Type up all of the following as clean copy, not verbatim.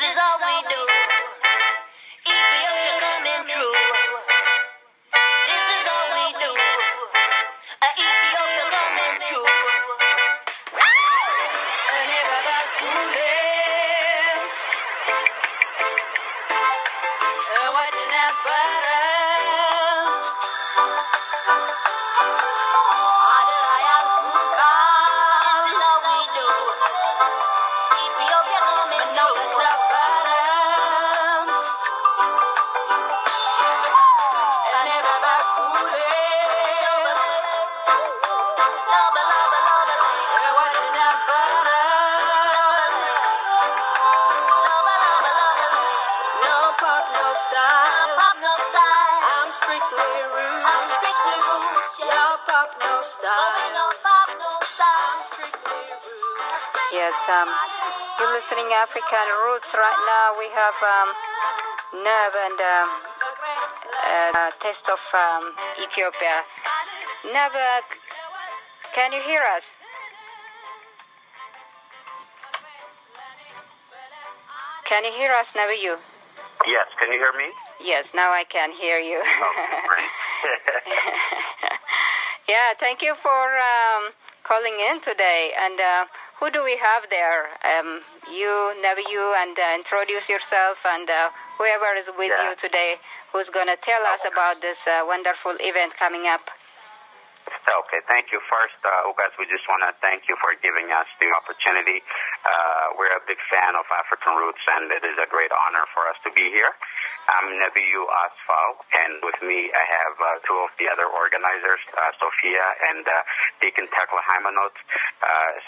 is all we do. Ethiopia coming true. This is all we do. Ethiopia coming true. Yes, you're listening African Roots right now. We have Nebiyu and Taste of Ethiopia. Nebiyu, can you hear us? Can you hear us, Nebiyu? Yes, can you hear me? Yes, now I can hear you. Oh, great. Yeah, thank you for calling in today. And who do we have there? You, Nebiyu, and introduce yourself, and whoever is with you today, who's going to tell us about this wonderful event coming up. Okay, thank you. First, Ugas, we just want to thank you for giving us the opportunity. We're a big fan of African Roots, and it is a great honor for us to be here. I'm Nebiyu, Asfaw, and with me I have two of the other organizers, Sophia and Diyakon TekleHaymanot.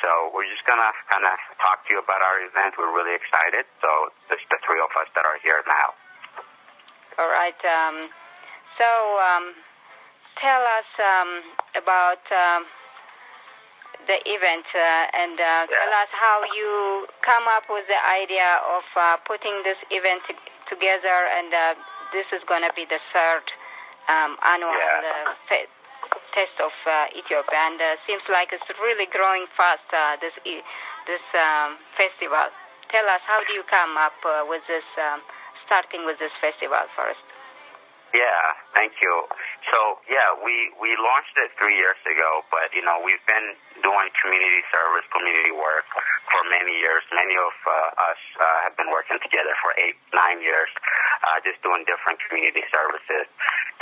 So we're just going to kind of talk to you about our event. We're really excited. So this is the three of us that are here now. All right. Tell us about the event and tell us how you come up with the idea of putting this event together, and this is going to be the third annual Taste of Ethiopia, and seems like it's really growing fast, this festival. Tell us, how do you come up with this, starting with this festival first? Yeah, thank you. So, we launched it 3 years ago, but, we've been doing community service, community work for many years. Many of us have been working together for 8-9 years, just doing different community services.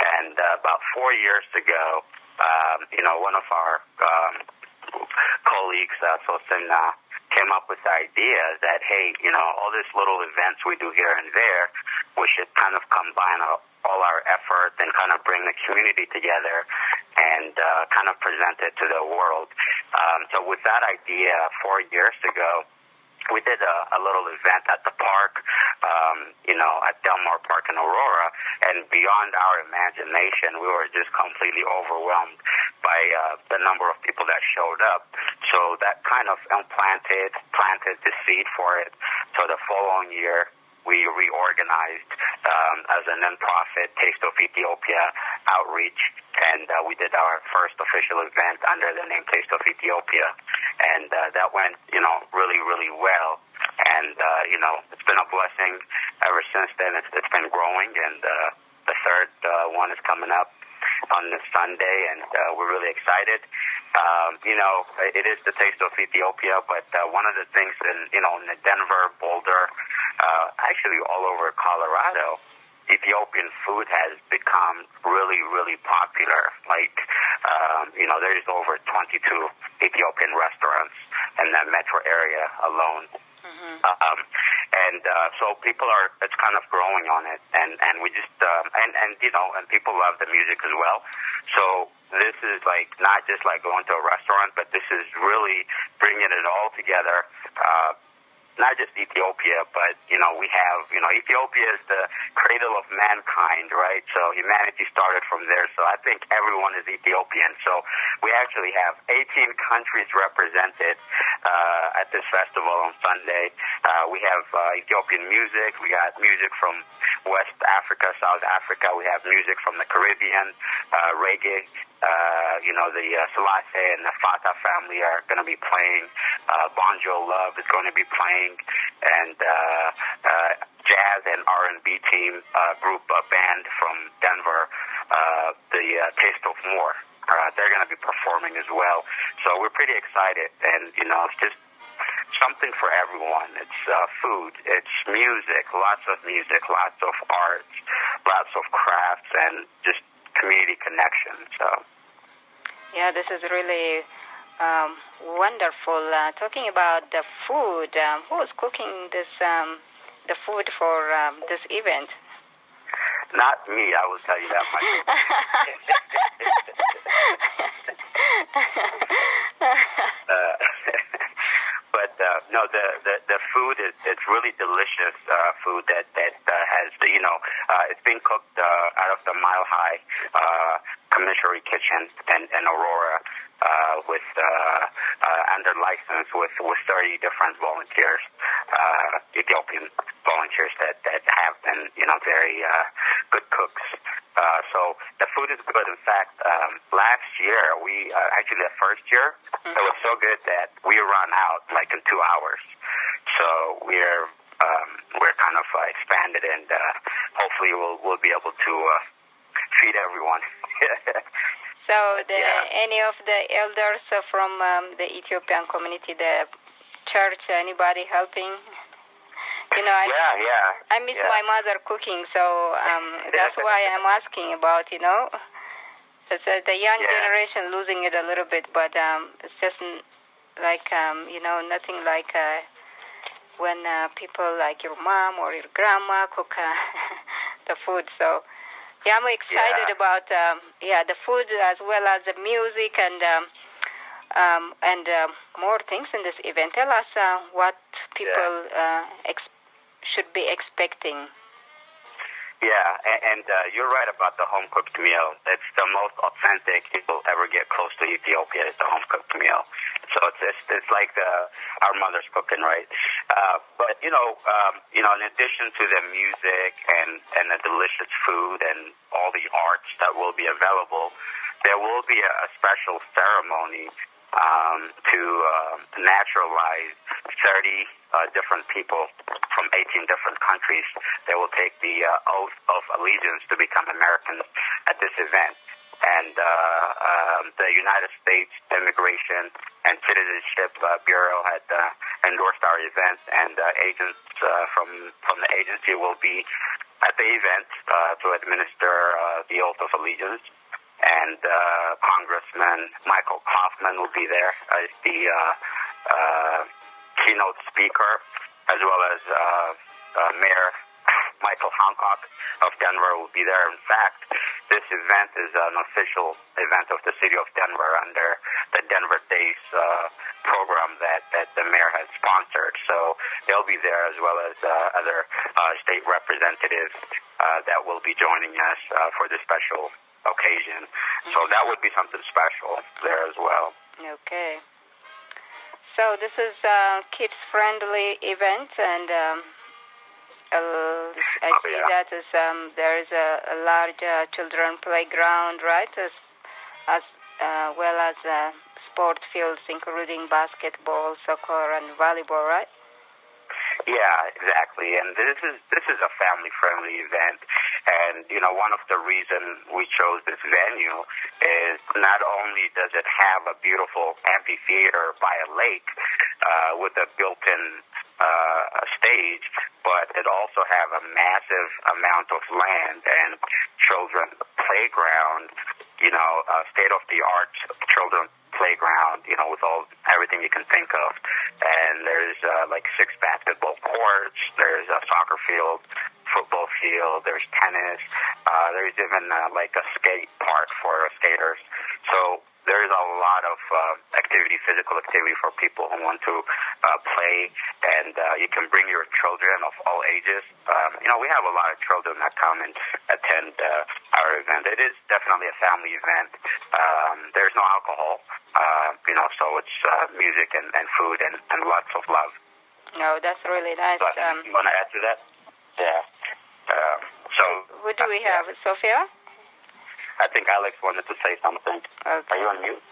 And about 4 years ago, one of our colleagues, Sophia, came up with the idea that, hey, all these little events we do here and there, we should kind of combine all our effort and kind of bring the community together and kind of present it to the world. So with that idea, 4 years ago, we did a little event at the park, at Delmar Park in Aurora, and beyond our imagination, we were just completely overwhelmed by the number of people that showed up. So that kind of planted the seed for it. So the following year, we reorganized as a nonprofit Taste of Ethiopia outreach, and we did our first official event under the name Taste of Ethiopia, and that went, really, really well. And it's been a blessing ever since then. It's been growing, and the third one is coming up on this Sunday, and we're really excited. It is the Taste of Ethiopia, but one of the things in the Denver, Boulder, actually all over Colorado, Ethiopian food has become really, really popular. Like, there's over 22 Ethiopian restaurants in that metro area alone. Mm-hmm. So people it's kind of growing on it, and we just, and people love the music as well. So this is like not just like going to a restaurant, but this is really bringing it all together. Not just Ethiopia, but, we have, Ethiopia is the cradle of mankind, right? So humanity started from there. So I think everyone is Ethiopian. So we actually have 18 countries represented at this festival on Sunday. We have Ethiopian music. We got music from West Africa, South Africa. We have music from the Caribbean, reggae. The Selassie and the Fata family are going to be playing. Bonjo Love is going to be playing. And jazz and R&B team group band from Denver, the Taste of More. They're going to be performing as well. So we're pretty excited. And, it's just something for everyone. It's food. It's music, lots of arts, lots of crafts, and just community connection. So. Yeah, this is really wonderful. Talking about the food, who's cooking this the food for this event? Not me, I will tell you that much. But no, the food it's really delicious food that has it's being cooked out of the Mile High commissary kitchen in Aurora with under license with 30 different volunteers, Ethiopian volunteers that have been very good cooks. So the food is good. In fact, last year we actually the first year it was so good that we ran out like in 2 hours. So we're kind of expanded, and hopefully we'll be able to feed everyone. So any of the elders from the Ethiopian community, the church, anybody helping? I miss my mother cooking, so that's why I'm asking about, it's the young generation losing it a little bit, but it's just like, nothing like when people like your mom or your grandma cook the food. So, I'm excited about, the food as well as the music and more things in this event. Tell us what people should be expecting. Yeah, and you're right about the home-cooked meal. It's the most authentic you'll ever get close to Ethiopia is the home-cooked meal. So it's like our mother's cooking, right? But in addition to the music and the delicious food and all the arts that will be available, there will be a special ceremony to naturalize 30 different people from 18 different countries that will take the oath of allegiance to become Americans at this event. And the United States Immigration and Citizenship Bureau had endorsed our event, and agents from the agency will be at the event to administer the oath of allegiance. And Congressman Michael Kaufman will be there as the keynote speaker, as well as Mayor Michael Hancock of Denver will be there. In fact, this event is an official event of the city of Denver under the Denver Days program that the mayor has sponsored. So they'll be there, as well as other state representatives that will be joining us for this special occasion. So that would be something special there as well. Okay. So this is a kids-friendly event, and I see that is, there is a large children playground, right, as well as sport fields, including basketball, soccer, and volleyball, right? Yeah, exactly. And this is a family-friendly event. And, one of the reasons we chose this venue is not only does it have a beautiful amphitheater by a lake with a built-in stage, but it also have a massive amount of land and children playground, state-of-the-art children playground, with everything you can think of. And there's 6 basketball courts, there's a soccer field, football field, there's tennis, there's even a skate park for skaters. So there's a lot of physical activity for people who want to play, and you can bring your children of all ages. We have a lot of children that come and attend our event. It is definitely a family event. There's no alcohol, so it's music and food and lots of love. No, that's really nice. So you want to add to that? Yeah. Who do we have? Sophia? I think Alex wanted to say something. Okay. Are you on mute?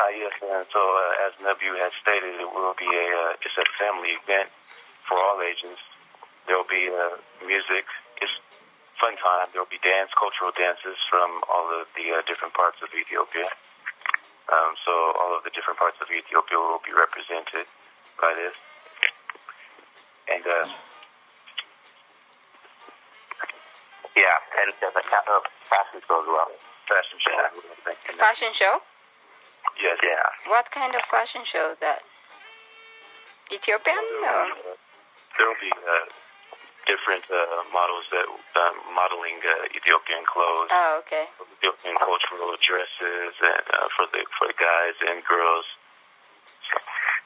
Yes, and so as Nebiyu has stated, it will be just a family event for all ages. There will be music. It's fun time. There will be cultural dances from all of the different parts of Ethiopia. So all of the different parts of Ethiopia will be represented by this. And and there's a fashion show as well. Fashion show. Fashion show? Yes. Yeah. What kind of fashion show is that? Ethiopian? Or? There will be different models that modeling Ethiopian clothes. Oh, okay. Ethiopian cultural dresses and for the guys and girls.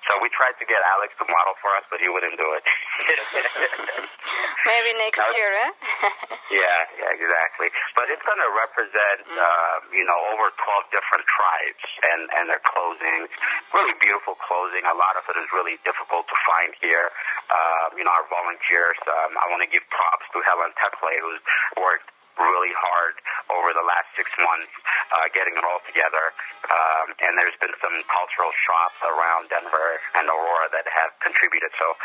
So we tried to get Alex to model for us, but he wouldn't do it. Maybe next year, huh? Yeah, exactly. But it's going to represent, over 12 different tribes and their clothing. Really beautiful clothing. A lot of it is really difficult to find here. Our volunteers, I want to give props to Helen Tekle, who's worked really hard over the last 6 months getting it all together. And there's been some cultural shops around Denver and Aurora that have contributed. So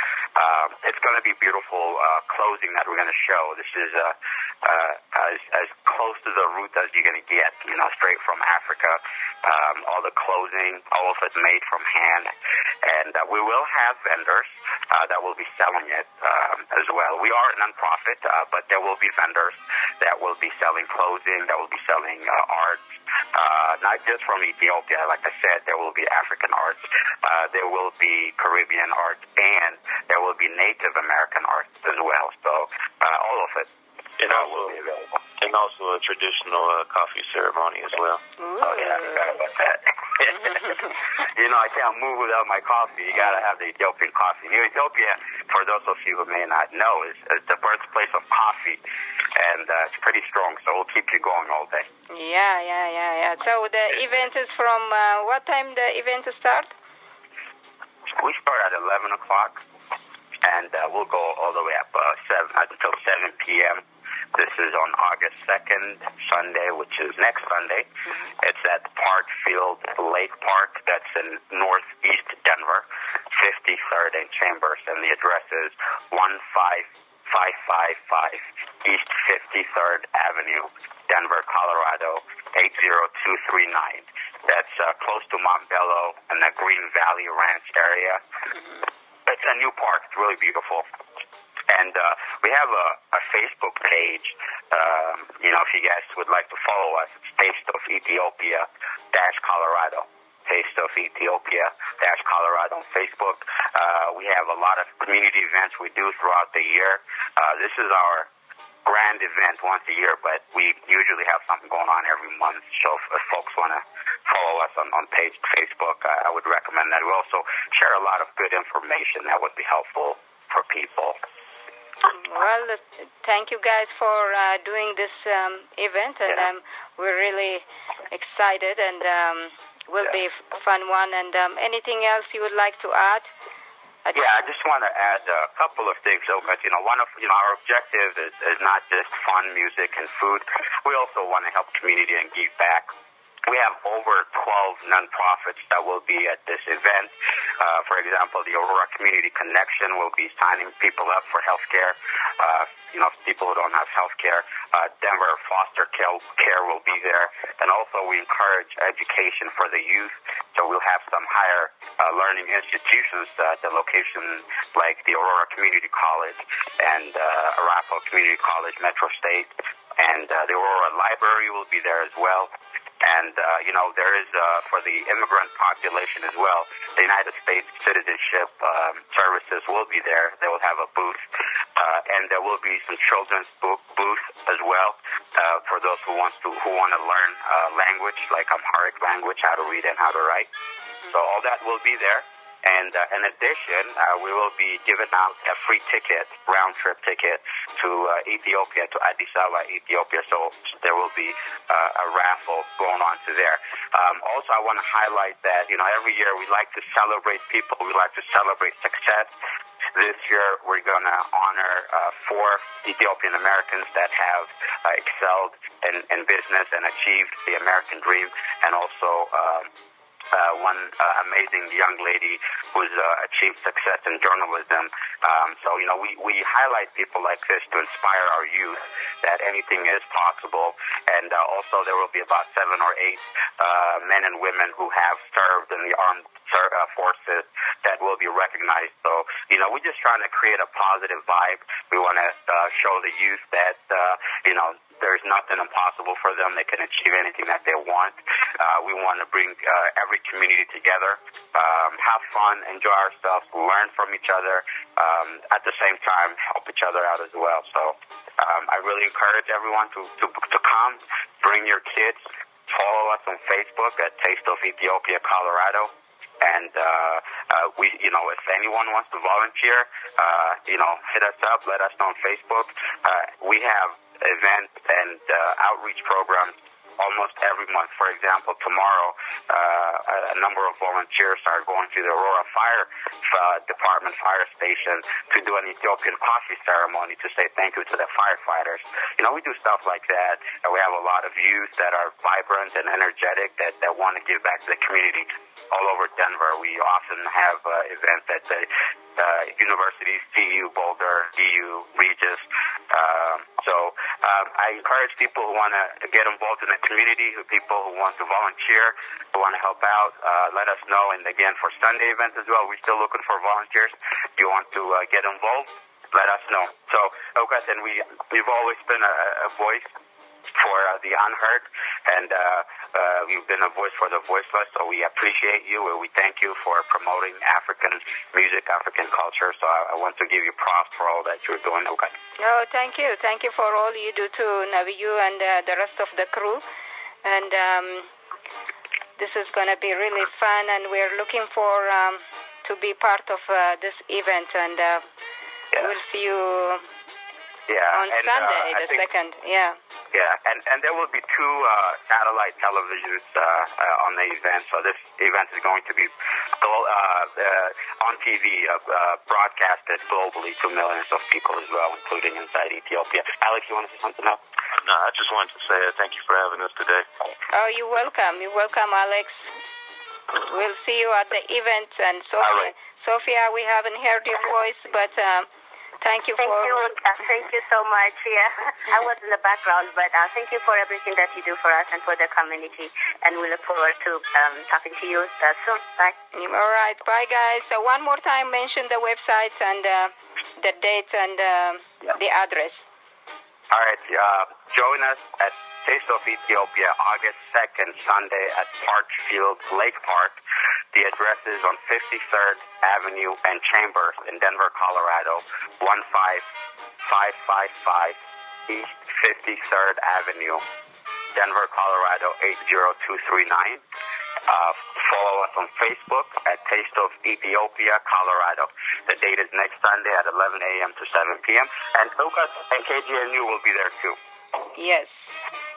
it's going to be beautiful clothing that we're going to show. This is as close to the root as you're going to get, straight from Africa. All the clothing, all of it made from hand. And we will have vendors that will be selling it as well. We are a nonprofit, but there will be vendors that will be selling clothing, that will be selling art, not just from Ethiopia. Like I said, there will be African arts, there will be Caribbean art, and there will be Native American art as well. So all of it will be available. And also a traditional coffee ceremony as well. Ooh. Oh, yeah, I forgot about that. I can't move without my coffee. You got to have the Ethiopian coffee. Ethiopia, for those of you who may not know, is the birthplace of coffee, and it's pretty strong, so we'll keep you going all day. Yeah. So the event is from what time the event start? We start at 11 o'clock, and we'll go all the way up until 7 p.m. This is on August 2nd, Sunday, which is next Sunday. It's at Parkfield Lake Park. That's in northeast Denver, 53rd and Chambers. And the address is 15555 East 53rd Avenue, Denver, Colorado, 80239. That's close to Montbello and the Green Valley Ranch area. It's a new park. It's really beautiful. And we have a Facebook page. If you guys would like to follow us, it's Taste of Ethiopia Colorado. Taste of Ethiopia Colorado on Facebook. We have a lot of community events we do throughout the year. This is our grand event once a year, but we usually have something going on every month. So if folks want to follow us on page Facebook, I would recommend that. We also share a lot of good information that would be helpful for people. Well, thank you guys for doing this event, and we're really excited, and will be a fun one. And anything else you would like to add? Yeah, I just want to add a couple of things. So, but one of our objective is not just fun music and food. We also want to help community and give back. We have over 12 nonprofits that will be at this event. For example, the Aurora Community Connection will be signing people up for health care. People who don't have health care. Denver Foster Care will be there. And also we encourage education for the youth. So we'll have some higher learning institutions at the location like the Aurora Community College and Arapaho Community College, Metro State. And the Aurora Library will be there as well. And, there is, for the immigrant population as well, the United States Citizenship Services will be there. They will have a booth. And there will be some children's booth as well for those who want to learn language, like Amharic language, how to read and how to write. So all that will be there. And in addition, we will be giving out a free ticket, round-trip ticket to Ethiopia, to Addis Ababa, Ethiopia. So there will be a raffle going on to there. Also, I want to highlight that, every year we like to celebrate people. We like to celebrate success. This year, we're going to honor 4 Ethiopian Americans that have excelled in business and achieved the American dream, and also one amazing young lady who's achieved success in journalism. So, we highlight people like this to inspire our youth that anything is possible. And also there will be about 7 or 8 men and women who have served in the armed forces that will be recognized. So, we're just trying to create a positive vibe. We want to show the youth that, there's nothing impossible for them. They can achieve anything that they want. We want to bring every community together, have fun, enjoy ourselves, learn from each other, at the same time help each other out as well. So I really encourage everyone to come, bring your kids, follow us on Facebook at Taste of Ethiopia, Colorado. And if anyone wants to volunteer, hit us up, let us know on Facebook. We have events and outreach programs almost every month. For example, tomorrow, a number of volunteers are going to the Aurora Fire Department fire station to do an Ethiopian coffee ceremony to say thank you to the firefighters. We do stuff like that, and we have a lot of youth that are vibrant and energetic that want to give back to the community. All over Denver, we often have events at the universities, CU, Boulder, DU, Regis. So I encourage people who want to get involved in the community, people who want to volunteer, who want to help out, let us know. And again, for Sunday events as well, we're still looking for volunteers. If you want to get involved, let us know. So, Ewket, and we've always been a voice for the unheard, and you've been a voice for the voiceless, so we appreciate you, and we thank you for promoting African music, African culture. So I want to give you props for all that you're doing. Okay. Oh, thank you. Thank you for all you do too, Nebiyu, and the rest of the crew. And this is going to be really fun, and we're looking for to be part of this event, and we'll see you on Sunday, the 2nd. Yeah, and there will be 2 satellite televisions on the event. So this event is going to be on TV, broadcasted globally to millions of people as well, including inside Ethiopia. Alex, you want to say something else? No, I just wanted to say thank you for having us today. Oh, you're welcome. You're welcome, Alex. We'll see you at the event. And Sophia, right. Sophia, we haven't heard your voice, but thank you Thank you so much. Yeah, I was in the background, but thank you for everything that you do for us and for the community. And we look forward to talking to you soon. Bye. All right. Bye, guys. So one more time, mention the website and the date and the address. All right. Join us at Taste of Ethiopia, August 2nd, Sunday at Parkfield Lake Park. The address is on 53rd Avenue and Chambers in Denver, Colorado, 15555 East 53rd Avenue, Denver, Colorado, 80239. Follow us on Facebook at Taste of Ethiopia, Colorado. The date is next Sunday at 11 a.m. to 7 p.m. And Ewket and KGNU will be there too. Yes.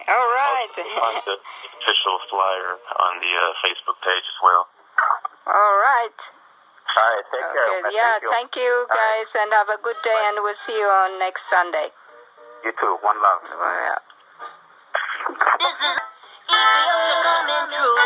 All right. On the official flyer on the Facebook page as well. All right. All right, take care. Yeah, thank you guys, and have a good day, and we'll see you on next Sunday. You too. One love. Yeah. This is Ethiopia coming true.